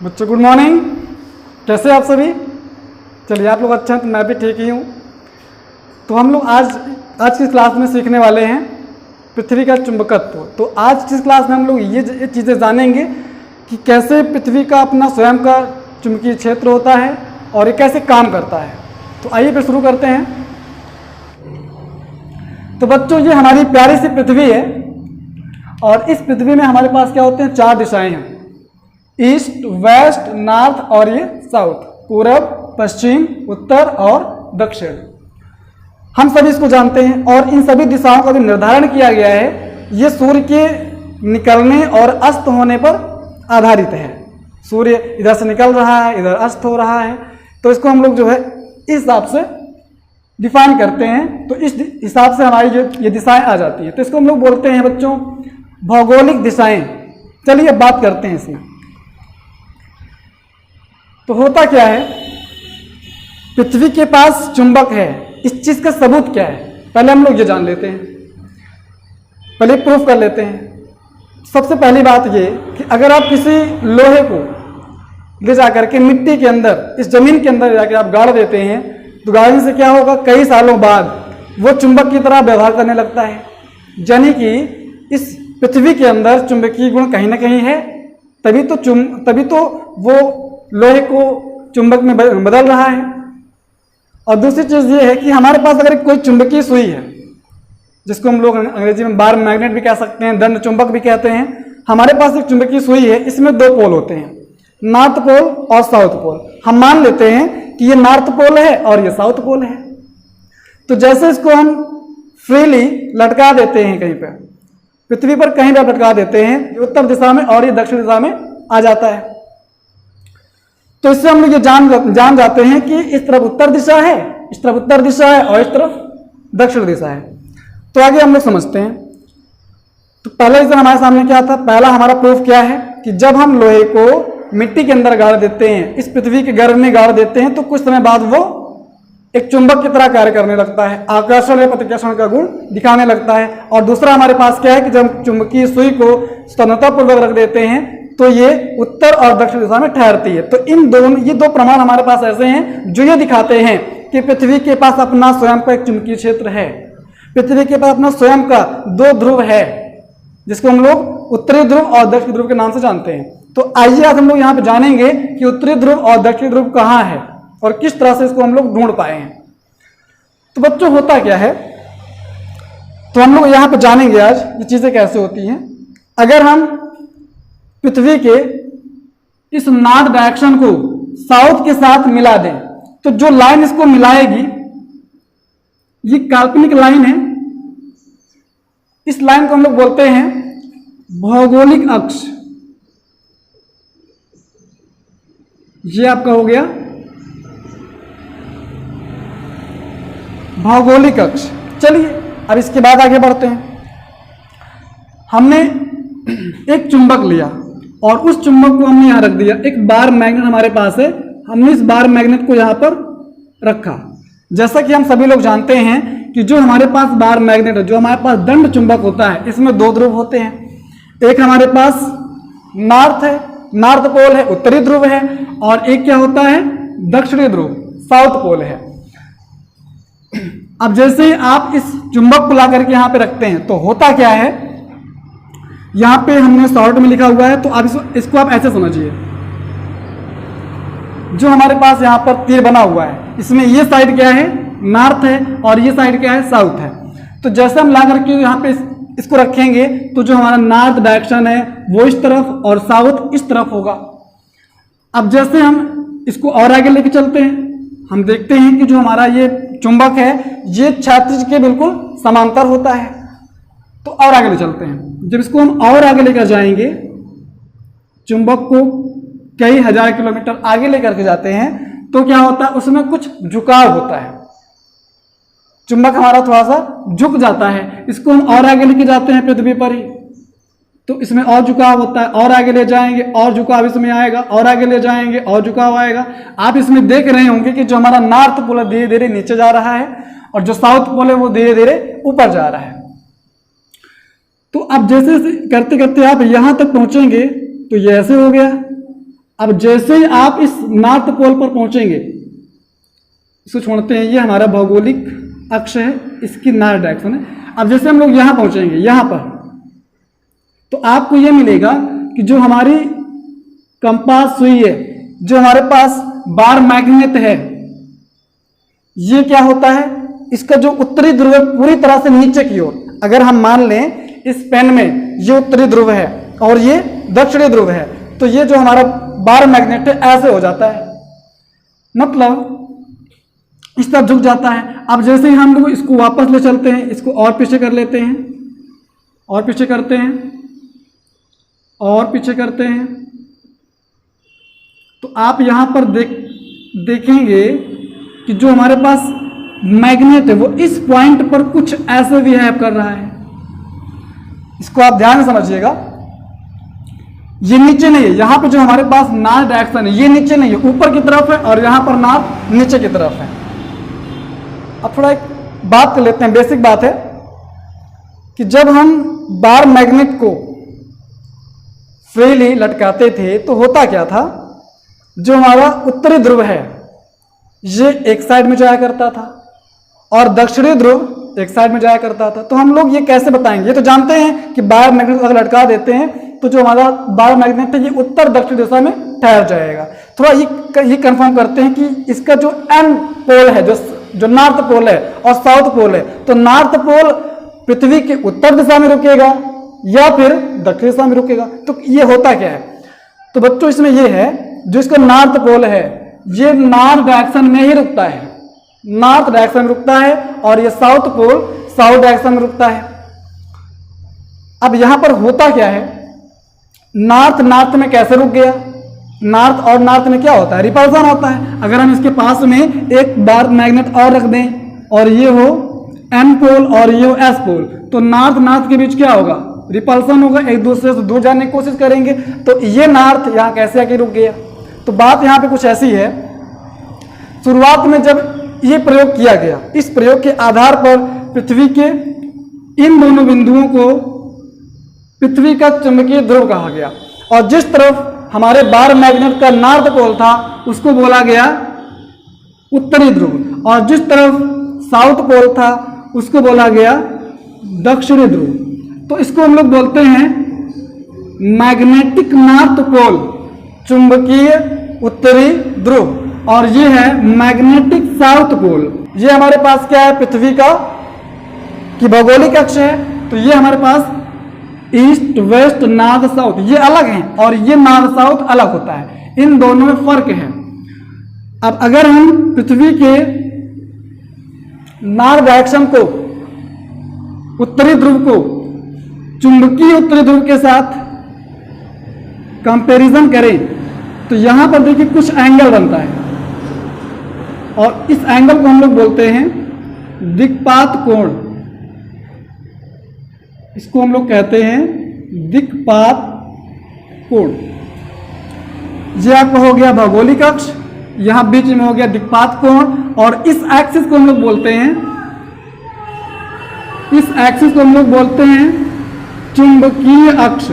बच्चों good morning. कैसे आप सभी? चलिए आप लोग अच्छा हैं तो मैं भी ठीक ही हूँ। तो हम लोग आज की क्लास में सीखने वाले हैं पृथ्वी का चुंबकत्व। तो आज की क्लास में हम लोग ये चीज़ें जानेंगे कि कैसे पृथ्वी का अपना स्वयं का चुंबकीय क्षेत्र होता है और ये कैसे काम करता है। तो आइए फिर शुरू करते हैं। तो बच्चों ये हमारी प्यारी सी पृथ्वी है और इस पृथ्वी में हमारे पास क्या होते हैं, 4 दिशाएं हैं, ईस्ट, वेस्ट, नॉर्थ और ये साउथ, पूरब, पश्चिम, उत्तर और दक्षिण। हम सभी इसको जानते हैं और इन सभी दिशाओं का जो निर्धारण किया गया है ये सूर्य के निकलने और अस्त होने पर आधारित है। सूर्य इधर से निकल रहा है, इधर अस्त हो रहा है, तो इसको हम लोग जो है इस हिसाब से डिफाइन करते हैं। तो इस हिसाब से हमारी ये दिशाएं आ जाती हैं। तो इसको हम लोग बोलते हैं बच्चों भौगोलिक दिशाएं। चलिए अब बात करते हैं इसमें। तो होता क्या है, पृथ्वी के पास चुंबक है, इस चीज का सबूत क्या है पहले हम लोग ये जान लेते हैं, पहले प्रूफ कर लेते हैं। सबसे पहली बात ये कि अगर आप किसी लोहे को ले जाकर के मिट्टी के अंदर, इस जमीन के अंदर जाकर आप गाड़ देते हैं तो गाड़ने से क्या होगा, कई सालों बाद वो चुंबक की तरह व्यवहार करने लगता है। यानी कि इस पृथ्वी के अंदर चुंबकीय गुण कहीं ना कहीं है, तभी तो वो लोहे को चुंबक में बदल रहा है। और दूसरी चीज ये है कि हमारे पास अगर कोई चुंबकीय सुई है, जिसको हम लोग अंग्रेजी में बार मैग्नेट भी कह सकते हैं, दंड चुंबक भी कहते हैं, हमारे पास एक चुंबकीय सुई है, इसमें 2 पोल होते हैं, नॉर्थ पोल और साउथ पोल। हम मान लेते हैं कि ये नॉर्थ पोल है और ये साउथ पोल है। तो जैसे इसको हम फ्रीली लटका देते हैं कहीं पर, पृथ्वी पर कहीं पर लटका देते हैं, ये उत्तर दिशा में और ये दक्षिण दिशा में आ जाता है। तो इससे हम लोग ये जान जाते हैं कि इस तरफ उत्तर दिशा है, इस तरफ उत्तर दिशा है और इस तरफ दक्षिण दिशा है। तो आगे हम लोग समझते हैं। तो पहले इस हमारे सामने क्या था, पहला हमारा प्रूफ क्या है कि जब हम लोहे को मिट्टी के अंदर गाड़ देते हैं, इस पृथ्वी के गर्भ में गाड़ देते हैं, तो कुछ समय बाद वो एक चुंबक की तरह कार्य करने लगता है, आकर्षण या प्रतिकर्षण का गुण दिखाने लगता है। और दूसरा हमारे पास क्या है कि जब चुंबकीय सुई को स्वतंत्रतापूर्वक रख देते हैं तो ये उत्तर और दक्षिण दिशा में ठहरती है। तो ये 2 प्रमाण हमारे पास ऐसे हैं जो ये दिखाते हैं कि पृथ्वी के पास अपना स्वयं का एक चुंबकीय क्षेत्र है। पृथ्वी के पास अपना स्वयं का 2 ध्रुव है, जिसको हम लोग उत्तरी ध्रुव और दक्षिणी ध्रुव के नाम से जानते हैं। तो आइए आज हम लोग यहाँ पे जानेंगे कि उत्तरी ध्रुव और दक्षिणी ध्रुव कहाँ है और किस तरह से इसको हम लोग ढूंढ पाए हैं। तो बच्चों होता क्या है, तो हम लोग यहाँ पे जानेंगे आज ये चीजें कैसे होती हैं। अगर हम पृथ्वी के इस नॉर्थ डायरेक्शन को साउथ के साथ मिला दें तो जो लाइन इसको मिलाएगी ये काल्पनिक लाइन है। इस लाइन को हम लोग बोलते हैं भौगोलिक अक्ष। ये आपका हो गया भौगोलिक अक्ष। चलिए अब इसके बाद आगे बढ़ते हैं। हमने एक चुंबक लिया और उस चुंबक को हमने यहां रख दिया। एक बार मैग्नेट हमारे पास है, हमने इस बार मैग्नेट को यहां पर रखा। जैसा कि हम सभी लोग जानते हैं कि जो हमारे पास बार मैग्नेट है, जो हमारे पास दंड चुंबक होता है, इसमें 2 ध्रुव होते हैं। एक हमारे पास नॉर्थ है, नॉर्थ पोल है, उत्तरी ध्रुव है, और एक क्या होता है, दक्षिणी ध्रुव, साउथ पोल है। अब जैसे ही आप इस चुंबक को ला करके यहां पे रखते हैं तो होता क्या है, यहां पे हमने शॉर्ट में लिखा हुआ है, तो आप इसको आप ऐसे समझिए, जो हमारे पास यहां पर तीर बना हुआ है, इसमें ये साइड क्या है, नॉर्थ है, और ये साइड क्या है, साउथ है। तो जैसे हम ला करके यहां पे इसको रखेंगे तो जो हमारा नॉर्थ डायरेक्शन है वो इस तरफ और साउथ इस तरफ होगा। अब जैसे हम इसको और आगे लेके चलते हैं, हम देखते हैं कि जो हमारा ये चुंबक है ये क्षैतिज के बिल्कुल समांतर होता है। तो और आगे ले चलते हैं। जब इसको हम और आगे लेकर जाएंगे, चुंबक को कई हजार किलोमीटर आगे लेकर के जाते हैं, तो क्या होता है, उसमें कुछ झुकाव होता है, चुंबक हमारा थोड़ा सा झुक जाता है। इसको हम और आगे लेके जाते हैं पृथ्वी पर ही, तो इसमें और झुकाव होता है, और आगे ले जाएंगे और झुकाव इसमें आएगा, और आगे ले जाएंगे और झुकाव आएगा। आप इसमें देख रहे होंगे कि जो हमारा नॉर्थ पोल धीरे धीरे नीचे जा रहा है और जो साउथ पोल है वो धीरे धीरे ऊपर जा रहा है। तो अब जैसे करते करते आप यहां तक पहुंचेंगे तो ये ऐसे हो गया। अब जैसे ही आप इस नॉर्थ पोल पर पहुंचेंगे, इसको छोड़ते हैं, ये हमारा भौगोलिक अक्ष है, इसकी नॉर्थ डायरेक्शन है। अब जैसे हम लोग यहां पहुंचेंगे, यहां पर, तो आपको यह मिलेगा कि जो हमारी कंपास सुई है, जो हमारे पास बार मैग्नेट है, ये क्या होता है, इसका जो उत्तरी ध्रुव है पूरी तरह से नीचे की ओर, अगर हम मान लें इस पेन में ये उत्तरी ध्रुव है और ये दक्षिणी ध्रुव है, तो ये जो हमारा बार मैग्नेट है ऐसे हो जाता है, मतलब इस तरफ झुक जाता है। अब जैसे ही हम लोग इसको वापस ले चलते हैं, इसको और पीछे कर लेते हैं, और पीछे करते हैं, और पीछे करते हैं, तो आप यहां पर देखेंगे कि जो हमारे पास मैग्नेट है वो इस पॉइंट पर कुछ ऐसे बिहेव कर रहा है। इसको आप ध्यान से समझिएगा, ये नीचे नहीं है, यहां पे जो हमारे पास नॉर्थ डायरेक्शन है ये नीचे नहीं है, ऊपर की तरफ है, और यहां पर नॉर्थ नीचे की तरफ है। अब थोड़ा एक बात कर लेते हैं, बेसिक बात है कि जब हम बार मैग्नेट को फ्रीली लटकाते थे तो होता क्या था, जो हमारा उत्तरी ध्रुव है ये एक साइड में जाया करता था और दक्षिणी ध्रुव एक साइड में जाया करता था। तो हम लोग ये कैसे बताएंगे, ये तो जानते हैं कि बार मैग्नेट अगर लटका देते हैं तो जो हमारा बार मैग्नेट है ये उत्तर दक्षिण दिशा में ठहर जाएगा। थोड़ा ये कंफर्म करते हैं कि इसका जो एन पोल है, जो नॉर्थ पोल है और साउथ पोल है, तो नॉर्थ पोल पृथ्वी के उत्तर दिशा में रुकेगा या फिर दक्षिण दिशा में रुकेगा। तो ये होता क्या है, तो बच्चों इसमें ये है, जो इसका नॉर्थ पोल है ये नॉर्थ डायरेक्शन में ही रुकता है, नॉर्थ डायरेक्शन में रुकता है, और ये साउथ पोल साउथ डायरेक्शन में रुकता है। अब यहां पर होता क्या है, नॉर्थ में कैसे रुक गया, नॉर्थ और नॉर्थ में क्या होता है, रिपल्सन होता है। अगर हम इसके पास में एक बार मैग्नेट और रख दें और ये हो एन पोल और ये हो एस पोल, तो नॉर्थ के बीच क्या होगा, रिपल्सन होगा, एक दूसरे से दूर जाने की कोशिश करेंगे। तो ये नॉर्थ यहां कैसे आके रुक गया। तो बात यहां पे कुछ ऐसी है, शुरुआत में जब ये प्रयोग किया गया, इस प्रयोग के आधार पर पृथ्वी के इन दोनों बिंदुओं को पृथ्वी का चुंबकीय ध्रुव कहा गया, और जिस तरफ हमारे बार मैग्नेट का नॉर्थ पोल था उसको बोला गया उत्तरी ध्रुव, और जिस तरफ साउथ पोल था उसको बोला गया दक्षिणी ध्रुव। तो इसको हम लोग बोलते हैं मैग्नेटिक नॉर्थ पोल, चुंबकीय उत्तरी ध्रुव, और ये है मैग्नेटिक साउथ पोल। ये हमारे पास क्या है, पृथ्वी का की भौगोलिक अक्ष है, तो ये हमारे पास ईस्ट वेस्ट नॉर्थ साउथ ये अलग हैं, और ये नॉर्थ साउथ अलग होता है, इन दोनों में फर्क है। अब अगर हम पृथ्वी के नॉर्थ डायरेक्शन को, उत्तरी ध्रुव को चुंबकीय उत्तरी ध्रुव के साथ कंपैरिजन करें, तो यहां पर देखिए कुछ एंगल बनता है, और इस एंगल को हम लोग बोलते हैं दिक्पात कोण। इसको हम लोग कहते हैं दिक्पात कोण। ये आपका हो गया भौगोलिक अक्ष, यहां बीच में हो गया दिक्पात कोण, और इस एक्सिस को हम लोग बोलते हैं, इस एक्सिस को हम लोग बोलते हैं चुंबकीय अक्ष।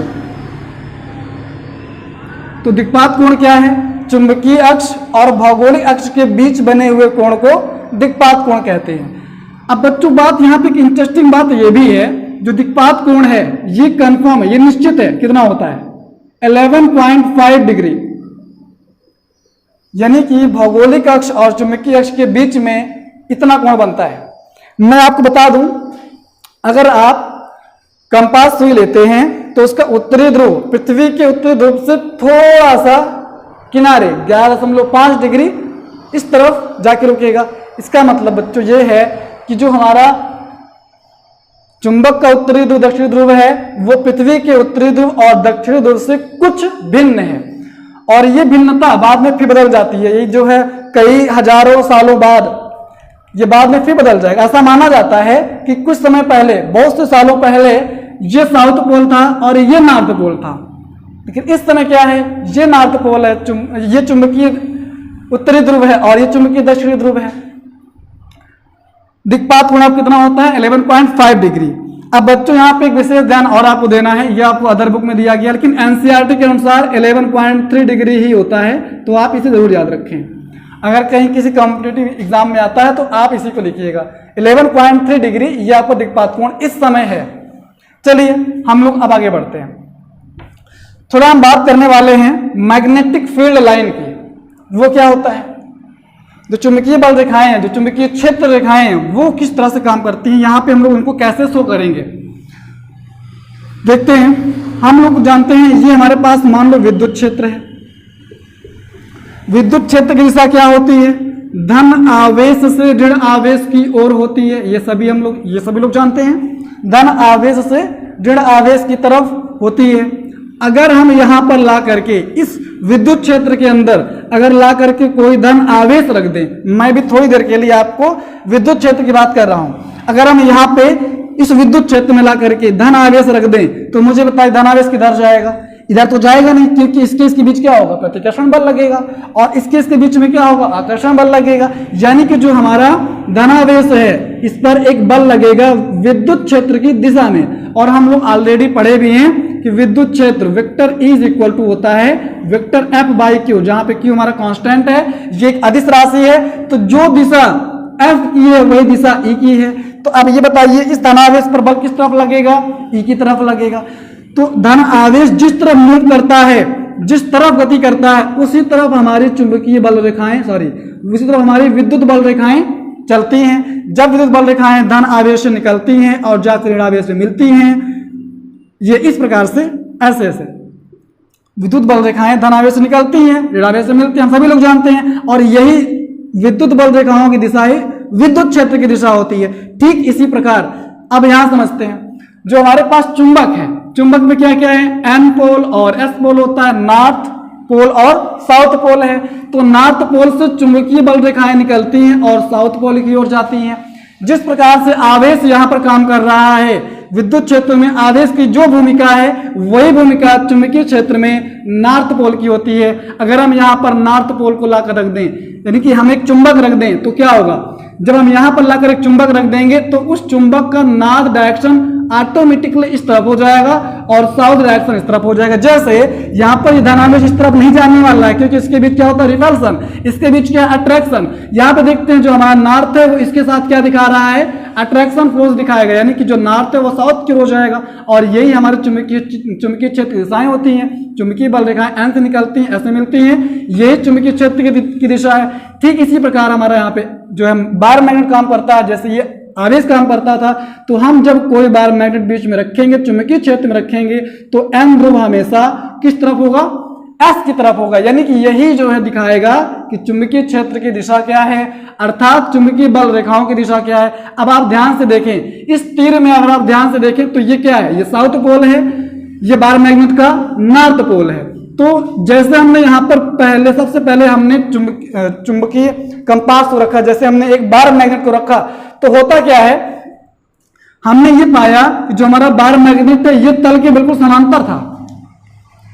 तो दिक्पात कोण क्या है, चुंबकीय अक्ष और भौगोलिक अक्ष के बीच बने हुए कोण को दिक्पात कोण कहते हैं। अब बच्चों बात यहां पे एक इंटरेस्टिंग बात यह भी है, जो दिक्पात कोण है ये कंफर्म है, ये निश्चित है, कितना होता है 11.5 डिग्री, यानी कि भौगोलिक अक्ष और चुंबकीय अक्ष के बीच में इतना कोण बनता है। मैं आपको बता दूं, अगर आप कंपास सुई लेते हैं तो उसका उत्तरी ध्रुव पृथ्वी के उत्तरी ध्रुव से थोड़ा सा किनारे 11.5 डिग्री इस तरफ जाके रुकेगा। इसका मतलब बच्चों ये है कि जो हमारा चुंबक का उत्तरी ध्रुव दक्षिणी ध्रुव है वो पृथ्वी के उत्तरी ध्रुव और दक्षिणी ध्रुव से कुछ भिन्न है, और ये भिन्नता बाद में फिर बदल जाती है। ये जो है कई हजारों सालों बाद ये बाद में फिर बदल जाएगा। ऐसा माना जाता है कि कुछ समय पहले, बहुत से सालों पहले ये साउथ पोल था और ये नॉर्थ पोल था, लेकिन इस समय क्या है, ये नॉर्थ पोल है, ये चुंबकीय उत्तरी ध्रुव है और ये चुंबकीय दक्षिणी ध्रुव है। दिक्पात कोण कितना होता है 11.5 डिग्री। अब बच्चों यहाँ पे एक विशेष ध्यान और आपको देना है, ये आपको अदर बुक में दिया गया, लेकिन एनसीईआरटी के अनुसार 11.3 डिग्री ही होता है, तो आप इसे जरूर याद रखें। अगर कहीं किसी कॉम्पिटिटिव एग्जाम में आता है तो आप इसी को लिखिएगा, 11.3 डिग्री ये आपको दिक्पात कोण इस समय है। चलिए हम लोग अब आगे बढ़ते हैं, थोड़ा हम बात करने वाले हैं मैग्नेटिक फील्ड लाइन की। वो क्या होता है, जो चुंबकीय बल रेखाएं हैं, जो चुंबकीय क्षेत्र रेखाएं हैं, वो किस तरह से काम करती हैं, यहां पे हम लोग उनको कैसे शो करेंगे देखते हैं। हम लोग जानते हैं ये हमारे पास मान लो विद्युत क्षेत्र है। विद्युत क्षेत्र की दिशा क्या होती है, धन आवेश से ऋण आवेश की ओर होती है। ये सभी लोग जानते हैं, धन आवेश से ऋण आवेश की तरफ होती है। अगर हम यहां पर ला करके इस विद्युत क्षेत्र के अंदर अगर ला करके कोई धन आवेश रख दें, मैं भी थोड़ी देर के लिए आपको विद्युत क्षेत्र की बात कर रहा हूं, अगर हम यहाँ पे इस विद्युत क्षेत्र में ला करके धन आवेश रख दें तो मुझे बताइए धन आवेश किधर जाएगा, इधर तो जाएगा नहीं, क्योंकि इसके बीच क्या होगा, प्रतिकर्षण बल लगेगा, और इसके बीच में क्या होगा, आकर्षण बल लगेगा। यानी कि जो हमारा धनावेश है इस पर एक बल लगेगा विद्युत क्षेत्र की दिशा में। और हम लोग ऑलरेडी पढ़े भी हैं कि विद्युत क्षेत्र vector E is equal to होता है वेक्टर F बाई क्यू, जहां पे क्यू हमारा कांस्टेंट है, ये एक अदिश राशि है, तो जो दिशा F की है वही दिशा E की है। तो अब ये बताइए इस धनावेश पर बल किस तरफ लगेगा, E की तरफ लगेगा। तो धन आवेश जिस तरफ मूव करता है, जिस तरफ गति करता है, उसी तरफ हमारी चुंबकीय बल रेखाएं उसी तरफ हमारी विद्युत बल रेखाएं चलती हैं। जब विद्युत बल रेखाएं धन आवेश से निकलती हैं और जाकर ऋण आवेश से मिलती हैं, ये इस प्रकार से ऐसे विद्युत बल रेखाएं धन आवेश से निकलती हैं, ऋण आवेश से मिलती हैं, हम सभी लोग जानते हैं। और यही विद्युत बल रेखाओं की दिशा ही विद्युत क्षेत्र की दिशा होती है। ठीक इसी प्रकार अब यहां समझते हैं, जो हमारे पास चुंबक है, चुंबक में क्या क्या है, एन पोल और एस पोल होता है, नॉर्थ पोल और साउथ पोल है। तो नॉर्थ पोल से चुंबकीय बल रेखाएं निकलती हैं और साउथ पोल की ओर जाती हैं। जिस प्रकार से आवेश यहां पर काम कर रहा है, विद्युत क्षेत्र में आवेश की जो भूमिका है वही भूमिका चुंबकीय क्षेत्र में नॉर्थ पोल की होती है। अगर हम यहां पर नॉर्थ पोल को लाकर रख दें, यानी कि हम एक चुंबक रख दें, तो क्या होगा, जब हम यहां पर लाकर एक चुंबक रख देंगे तो उस चुंबक का नॉर्थ डायरेक्शन ऑटोमेटिकली इस तरफ हो जाएगा और साउथ डायरेक्शन इस तरफ हो जाएगा। जैसे यहाँ पर ये धनावेश इस तरफ नहीं जाने वाला है, क्योंकि इसके बीच क्या होता है, रिपल्सन, इसके बीच क्या है, अट्रैक्शन। यहाँ पे देखते हैं जो हमारा नॉर्थ है वो इसके साथ क्या दिखा रहा है, अट्रैक्शन फोर्स दिखाएगा, यानी कि जो नॉर्थ है वो साउथ की ओर हो जाएगा। और यही हमारे चुंबकीय क्षेत्र की दिशाएं होती हैं। चुंबकीय बल रेखाएं एन से निकलती हैं, ऐसे मिलती हैं, यही चुंबकीय क्षेत्र की दिशा है। ठीक इसी प्रकार हमारा यहाँ पे जो है बार मैग्नेट काम करता है, जैसे ये आवेश काम करता था। तो हम जब कोई बार मैग्नेट बीच में रखेंगे, चुंबकीय क्षेत्र में रखेंगे, तो एन ध्रुव हमेशा किस तरफ होगा, एस की तरफ होगा। यानी कि यही जो है दिखाएगा कि चुंबकीय क्षेत्र की दिशा क्या है, अर्थात चुंबकीय बल रेखाओं की दिशा क्या है। अब आप ध्यान से देखें, इस तीर में अगर आप ध्यान से देखें तो ये क्या है, ये साउथ पोल है, ये बार मैग्नेट का नॉर्थ पोल है। तो जैसे हमने यहाँ पर सबसे पहले हमने चुंबकीय कंपास को रखा, जैसे हमने एक बार मैग्नेट को रखा, तो होता क्या है, हमने ये पाया कि जो हमारा बार मैग्नेट है ये तल के बिल्कुल समांतर था।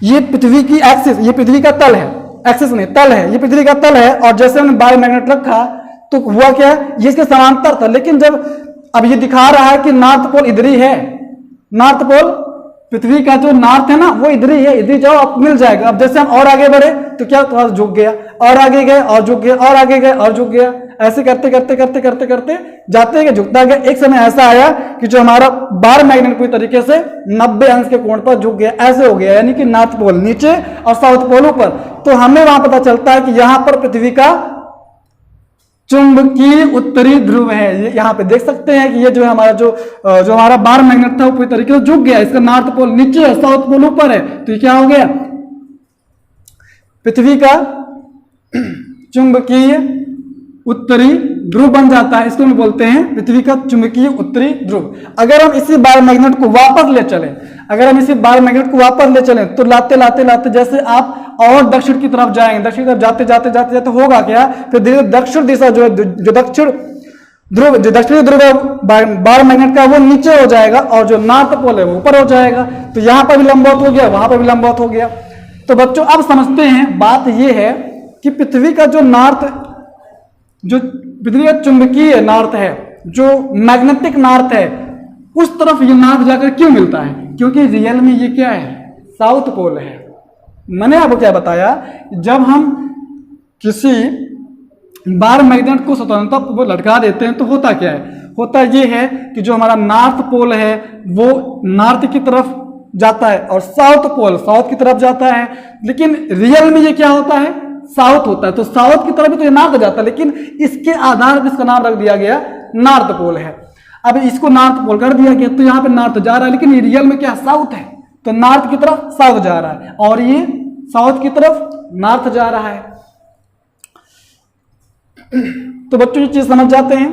ये पृथ्वी की एक्सिस, ये पृथ्वी का तल है, एक्सिस नहीं तल है, ये पृथ्वी का तल है। और जैसे हमने बार मैग्नेट रखा तो हुआ क्या, ये इसके समांतर था। लेकिन जब अब ये दिखा रहा है कि नॉर्थ पोल इधर ही है, नॉर्थ पोल पृथ्वी का जो नॉर्थ है ना वो इधर ही है, इधर जाओ आपको मिल जाएगा। अब जैसे हम और आगे बढ़े तो क्या, थोड़ा झुक गया, और आगे गए और झुक गया, और आगे गए और झुक गया, ऐसे करते करते करते करते करते जाते हैं, झुकता गया। एक समय ऐसा आया कि जो हमारा बार मैग्नेट पूरी तरीके से 90 अंश के कोण पर झुक गया, ऐसे हो गया, यानी कि नॉर्थ पोल नीचे और साउथ पोल ऊपर। तो हमें वहां पता चलता है कि यहां पर पृथ्वी का चुंबकीय उत्तरी ध्रुव है। ये यहाँ पे देख सकते हैं कि ये जो है हमारा जो हमारा बार मैग्नेट था वो पूरी तरीके से झुक गया, इसका नॉर्थ पोल नीचे है, साउथ पोल ऊपर है। तो ये क्या हो गया, पृथ्वी का चुंबकीय उत्तरी ध्रुव बन जाता है। इसको हम बोलते हैं पृथ्वी का चुंबकीय उत्तरी ध्रुव। अगर हम इसी बार मैग्नेट को वापस ले चले, तो लाते लाते लाते जैसे आप और दक्षिण की तरफ जाएंगे, दक्षिण की तरफ जाते जाते जाते जाते होगा क्या, फिर धीरे दक्षिण दिशा जो दक्षिणी ध्रुव है बार मैग्नेट का वो नीचे हो जाएगा और जो नॉर्थ पोल है वो ऊपर हो जाएगा। तो यहां पर भी लंबवत हो गया, वहां पर भी लंबवत हो गया। तो बच्चों अब समझते हैं, बात ये है कि पृथ्वी का जो पृथ्वी का चुंबकीय नॉर्थ है, जो मैग्नेटिक नॉर्थ है, उस तरफ ये नॉर्थ जाकर क्यों मिलता है? क्योंकि रियल में ये क्या है? साउथ पोल है। मैंने आपको क्या बताया, जब हम किसी बार मैग्नेट को स्वतंत्रता पर लटका देते हैं तो होता क्या है? होता ये है कि जो हमारा नॉर्थ पोल है वो नॉर्थ की तरफ जाता है और साउथ पोल साउथ की तरफ जाता है। लेकिन रियल में ये क्या होता है? साउथ होता है। तो साउथ की तरफ भी तो ये नॉर्थ जाता है, लेकिन इसके आधार पर इसका नाम रख दिया गया नॉर्थ पोल है। अब इसको नॉर्थ पोल कर दिया गया तो यहाँ पे नॉर्थ जा रहा है, लेकिन रियल में क्या साउथ है, तो नॉर्थ की तरफ साउथ जा रहा है और ये साउथ की तरफ नॉर्थ जा रहा है। तो बच्चों ये चीज समझ जाते हैं।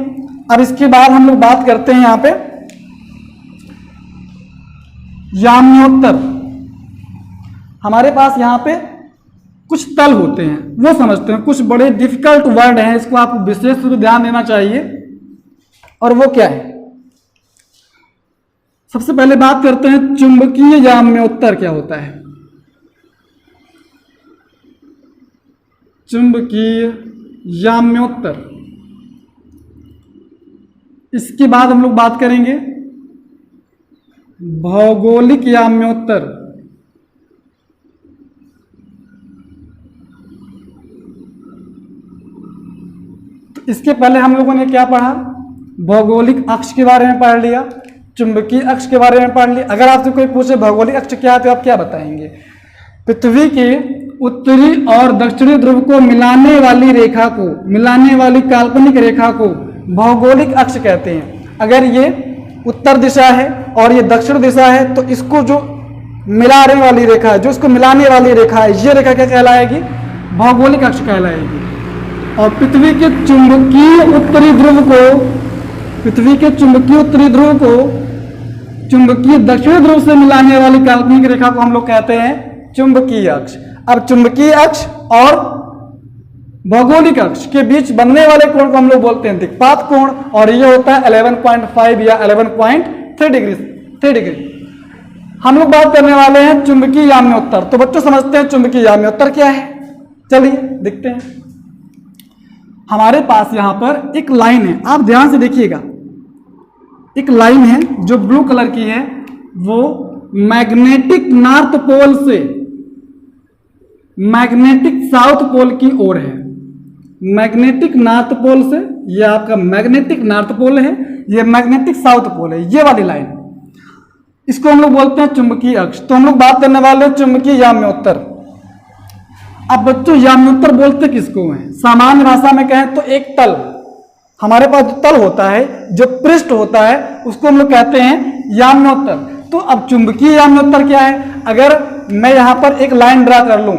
अब इसके बाद हम लोग बात करते हैं यहाँ पे याम्योत्तर। हमारे पास यहाँ पे कुछ तल होते हैं, वो समझते हैं। कुछ बड़े डिफिकल्ट वर्ड हैं, इसको आपको विशेष रूप से ध्यान देना चाहिए। और वो क्या है? सबसे पहले बात करते हैं चुंबकीय याम्योत्तर क्या होता है। चुंबकीय याम्योत्तर, इसके बाद हम लोग बात करेंगे भौगोलिक याम्योत्तर। तो इसके पहले हम लोगों ने क्या पढ़ा? भौगोलिक अक्ष के बारे में पढ़ लिया, चुंबकीय अक्ष के बारे में पढ़ लिया। अगर आपसे कोई पूछे भौगोलिक अक्ष क्या है तो आप क्या बताएंगे? पृथ्वी के उत्तरी और दक्षिणी ध्रुव को मिलाने वाली रेखा को, मिलाने वाली काल्पनिक रेखा को भौगोलिक अक्ष कहते हैं। अगर ये उत्तर दिशा है और ये दक्षिण दिशा है तो इसको जो मिलाने वाली रेखा है, जो इसको मिलाने वाली रेखा है, ये रेखा क्या कहलाएगी? भौगोलिक अक्ष कहलाएगी। और पृथ्वी के चुंबकीय उत्तरी ध्रुव को, पृथ्वी के चुंबकीय उत्तरी ध्रुव को चुंबकीय दक्षिणी ध्रुव से मिलाने वाली काल्पनिक रेखा को हम लोग कहते हैं चुंबकीय अक्ष। अब चुंबकीय अक्ष और भौगोलिक अक्ष के बीच बनने वाले कोण को हम लोग बोलते हैं दिक्पात कोण, और ये होता है 11.5 या 11.3 डिग्री। हम लोग बात करने वाले हैं चुंबकीय याम्योत्तर। तो बच्चों समझते हैं चुंबकीय याम्योत्तर क्या है। चलिए देखते हैं। हमारे पास यहां पर एक लाइन है, आप ध्यान से देखिएगा। एक लाइन है जो ब्लू कलर की है, वो मैग्नेटिक नॉर्थ पोल से मैग्नेटिक साउथ पोल की ओर है। मैग्नेटिक नॉर्थ पोल से, ये आपका मैग्नेटिक नॉर्थ पोल है, ये मैग्नेटिक साउथ पोल है, ये वाली लाइन, इसको हम लोग बोलते हैं चुंबकीय अक्ष। तो हम लोग बात करने वाले हैं चुंबकीय याम्योत्तर। अब बच्चों याम्योत्तर बोलते किसको हैं? सामान्य भाषा में कहें तो एक तल, हमारे पास जो तल होता है, जो पृष्ठ होता है, उसको हम लोग कहते हैं याम्योत्तर। तो अब चुंबकीय याम्योत्तर क्या है? अगर मैं यहां पर एक लाइन ड्रा कर लूं,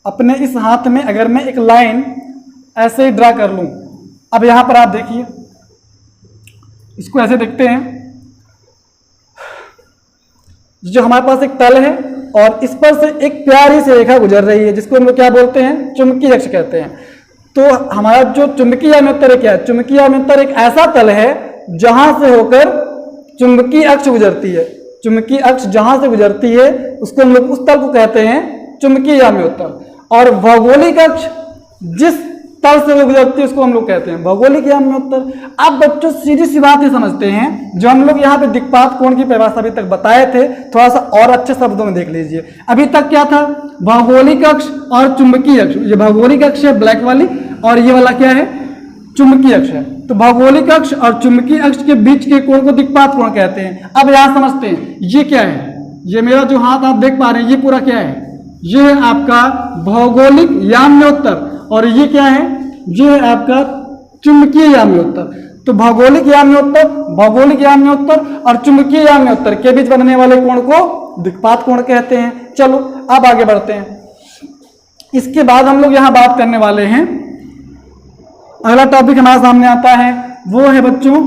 अपने इस हाथ में अगर मैं एक लाइन ऐसे ही ड्रा कर लूं, अब यहां पर आप देखिए, इसको ऐसे देखते हैं, जो हमारे पास एक तल है और इस पर से एक प्यारी सी रेखा गुजर रही है, जिसको हम लोग क्या बोलते हैं? चुंबकीय अक्ष कहते हैं। तो हमारा जो चुंबकीय याम्योत्तर क्या है? चुंबकीय याम्योत्तर एक ऐसा तल है जहां से होकर चुंबकीय अक्ष गुजरती है। चुंबकीय अक्ष जहां से गुजरती है उसको हम लोग उस तल को कहते हैं चुंबकीय याम्योत्तर। और भौगोलिक अक्ष जिस तल से वो गुजरती है उसको हम लोग कहते हैं भौगोलिक याम्योत्तर। अब बच्चों सीधी सी बात ही समझते हैं, जो हम लोग यहाँ पे दिक्पात कोण की परिभाषा अभी तक बताए थे, थोड़ा सा और अच्छे शब्दों में देख लीजिए। अभी तक क्या था? भौगोलिक अक्ष और चुंबकीय अक्ष। ये भौगोलिक अक्ष है ब्लैक वाली, और ये वाला क्या है? चुंबकीय अक्ष है। तो भौगोलिक अक्ष और चुंबकीय अक्ष के बीच के कोण को दिक्पात कोण कहते हैं। अब यहां समझते हैं ये क्या है। ये मेरा जो हाथ आप देख पा रहे हैं, ये पूरा क्या है? ये है आपका भौगोलिक याम्योत्तर, और ये क्या है? ये है आपका चुंबकीय याम्योत्तर। तो भौगोलिक याम्योत्तर और चुंबकीय याम्योत्तर के बीच बनने वाले कोण को दिक्पात कोण कहते हैं। चलो अब आगे बढ़ते हैं। इसके बाद हम लोग यहां बात करने वाले हैं, अगला टॉपिक हमारे सामने आता है, वो है बच्चों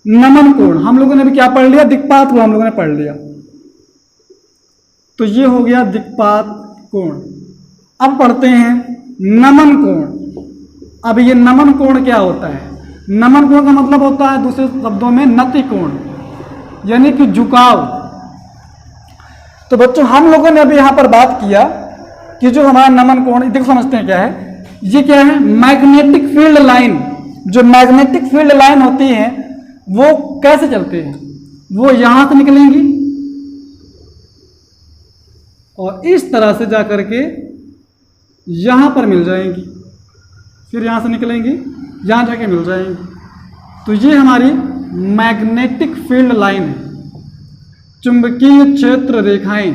नमन कोण। हम लोगों ने भी क्या पढ़ लिया? दिक्पात कोण हम लोगों ने पढ़ लिया। तो ये हो गया दिक्पात कोण। अब पढ़ते हैं नमन कोण। अब ये नमन कोण क्या होता है? नमन कोण का मतलब होता है दूसरे शब्दों में नति कोण, यानी कि झुकाव। तो बच्चों हम लोगों ने अभी यहां पर बात किया कि जो हमारा नमन कोण, देखो समझते हैं क्या है। ये क्या है? Magnetic field line. जो मैग्नेटिक फील्ड लाइन होती है वो कैसे चलते हैं, वो यहां से निकलेंगी और इस तरह से जा करके यहां पर मिल जाएंगी, फिर यहां से निकलेंगी, यहां जाके मिल जाएंगी। तो ये हमारी मैग्नेटिक फील्ड लाइन है, चुंबकीय क्षेत्र रेखाएं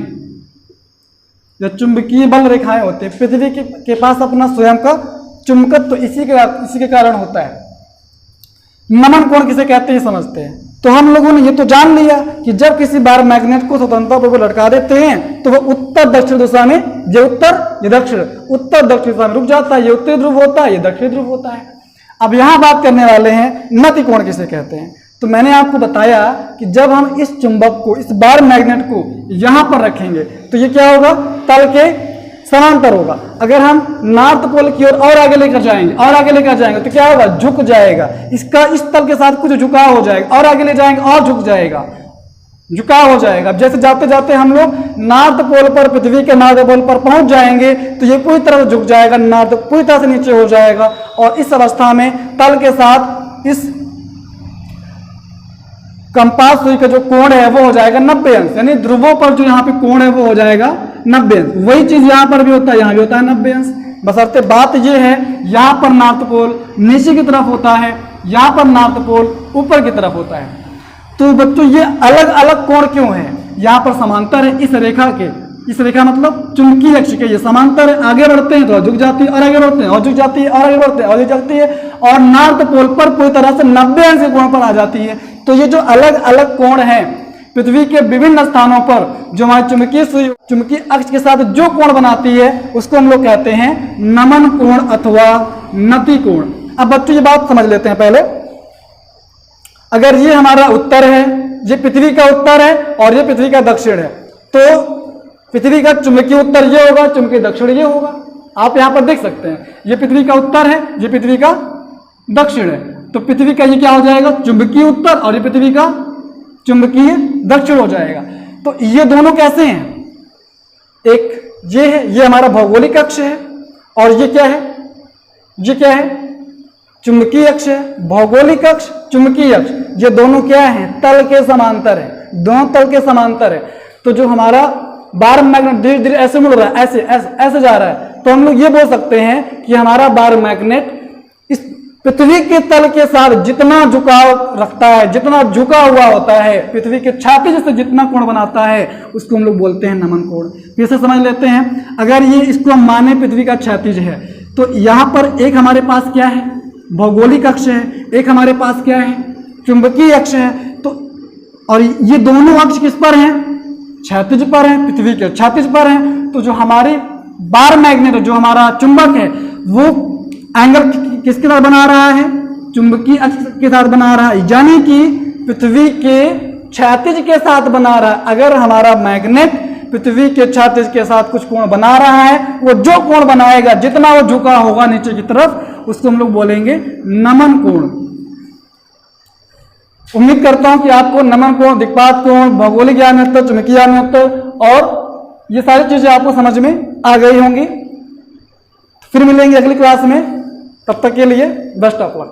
या चुंबकीय बल रेखाएं होते हैं। पृथ्वी के पास अपना स्वयं का चुंबकत्व तो इसी के कारण होता है। नमन कोण किसे कहते हैं समझते हैं। तो हम लोगों ने ये तो जान लिया कि जब किसी बार मैग्नेट को स्वतंत्रता पर लटका देते हैं तो वो उत्तर दक्षिण दिशा में, ये उत्तर ये दक्षिण, उत्तर दक्षिण दिशा में रुक जाता है। ये उत्तरी ध्रुव होता है, ये दक्षिणी ध्रुव होता है। अब यहां बात करने वाले हैं नति कोण किसे कहते हैं। तो मैंने आपको बताया कि जब हम इस चुंबक को, इस बार मैग्नेट को यहां पर रखेंगे तो ये क्या होगा, तल के समांतर होगा। अगर हम नॉर्थ पोल की ओर और आगे लेकर जाएंगे और आगे लेकर जाएंगे तो क्या होगा, झुक जाएगा। इसका इस तल के साथ कुछ झुकाव हो जाएगा, और आगे ले जाएंगे और झुक जाएगा, झुकाव हो जाएगा। अब जैसे जाते जाते हम लोग नॉर्थ पोल पर, पृथ्वी के नॉर्थ पोल पर पहुंच जाएंगे तो ये पूरी तरह से झुक जाएगा, नॉर्थ पूरी तरह से नीचे हो जाएगा और इस अवस्था में तल के साथ इस कंपास सुई का जो कोण है वो हो जाएगा 90 अंश, यानी ध्रुवों पर जो यहाँ पे कोण है वो हो जाएगा 90 अंश। वही चीज यहाँ पर भी होता है, यहाँ भी होता है 90 अंश। बशर्ते बात ये है यहाँ पर नॉर्थ पोल नीचे की तरफ होता है, यहाँ पर नॉर्थ पोल ऊपर की तरफ होता है। तो बच्चों ये अलग अलग कोण क्यों है, यहाँ पर समांतर है इस रेखा के, इस रेखा मतलब चुंबकीय अक्ष के, ये समांतर है। आगे बढ़ते हैं तो झुक जाती है और आगे बढ़ते हैं और झुक जाती है और आगे बढ़ते हैं और झुक जाती है और नॉर्थ पोल पर पूरी तरह से 90 अंश के कोण पर आ जाती है। तो ये जो अलग अलग कोण है पृथ्वी के विभिन्न स्थानों पर, जो हमारे चुंबकीय अक्ष के साथ जो कोण बनाती है उसको हम लोग कहते हैं नमन कोण अथवा नति कोण। अब बच्चों ये बात समझ लेते हैं पहले। अगर ये हमारा उत्तर है, ये पृथ्वी का उत्तर है और ये पृथ्वी का दक्षिण है, तो पृथ्वी का चुंबकीय उत्तर ये होगा, चुंबकीय दक्षिण ये होगा। आप यहां पर देख सकते हैं, ये पृथ्वी का उत्तर है, ये पृथ्वी का दक्षिण है। तो पृथ्वी का ये क्या हो जाएगा, चुंबकीय उत्तर, और ये पृथ्वी का चुंबकीय दक्षिण हो जाएगा। तो ये दोनों कैसे हैं, एक ये है, ये हमारा भौगोलिक अक्ष है, और ये क्या है, ये क्या है, चुंबकीय अक्ष है। भौगोलिक अक्ष, चुंबकीय अक्ष, ये दोनों क्या है, तल के समांतर है, दोनों तल के समांतर है। तो जो हमारा बार मैग्नेट धीरे धीरे ऐसे मुड़ रहा है, ऐसे ऐसे ऐसे जा रहा है, तो हम लोग ये बोल सकते हैं कि हमारा बार मैग्नेट इस पृथ्वी के तल के साथ जितना झुकाव रखता है, जितना झुका हुआ होता है, पृथ्वी के छाती से जितना कोण बनाता है उसको हम लोग बोलते हैं नमन कोण। फिर से समझ लेते हैं। अगर ये इसको हम माने पृथ्वी का क्षैतिज है तो यहाँ पर एक हमारे पास क्या है, भौगोलिक अक्ष है, एक हमारे पास क्या है, चुंबकीय अक्ष है। तो और ये दोनों अक्ष किस पर हैं, क्षैतिज पर है, पृथ्वी के क्षैतिज पर है। तो जो हमारी बार मैग्नेट, जो हमारा चुंबक है, वो एंगल किसके साथ बना रहा है, चुंबकीय अक्ष के साथ बना रहा है, यानी कि पृथ्वी के क्षैतिज के साथ बना रहा है। अगर हमारा मैग्नेट पृथ्वी के क्षैतिज के साथ कुछ कोण बना रहा है, वो जो कोण बनाएगा, जितना वो झुका होगा नीचे की तरफ, उसको हम लोग बोलेंगे नमन कोण। उम्मीद करता हूं कि आपको नमन कोण, दिक्पात कोण, भौगोलिक यानोत्तर, चुंबकीय यानोत्तर और ये सारी चीजें आपको समझ में आ गई होंगी। फिर मिलेंगे अगली क्लास में, तब तक के लिए बेस्ट ऑफ लक।